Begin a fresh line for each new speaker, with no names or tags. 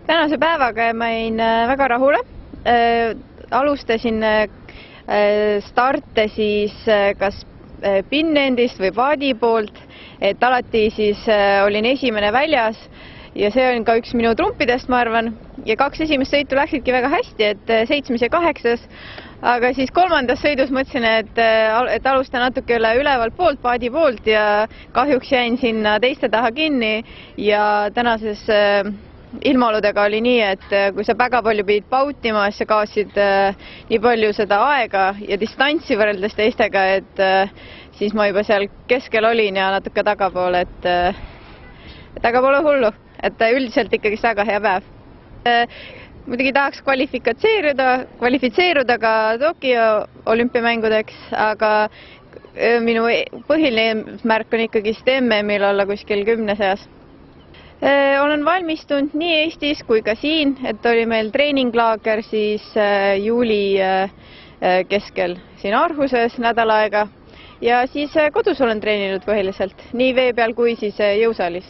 Tänase päevaga ma jäin väga rahule. Alustasin starte siis kas pinnendist või paadi poolt, et alati siis olin esimene väljas ja see on ka üks minu trumpidest, ma arvan. Ja 2 esimest sõitu läksidki väga hästi, et 7. ja 8. Aga siis 3. sõidus mõtlesin, et alustan natuke ülevalt poolt, paadi poolt ja kahjuks jäin sinna teiste taha kinni ja tänases ilmaoludega oli nii, et kui sa väga palju pidid pautima, siis sa kaotasid nii palju seda aega ja distantsi võrreldes teistega, et siis ma juba seal keskel olin ja natuke tagapool, et aga pole hullu, et üldiselt ikkagi väga hea päev. Muidugi tahaks kvalifitseeruda ka Tokyo olümpiamängudeks, aga minu põhiline märk on ikkagi MM-il olla kuskil 10 seas. Olen valmistunud nii Eestis kui ka siin, et oli meil treeninglaager siis juuli keskel siin Aarhuses nädal aega ja siis kodus olen treeninud põhiliselt nii vee peal kui siis jõusaalis.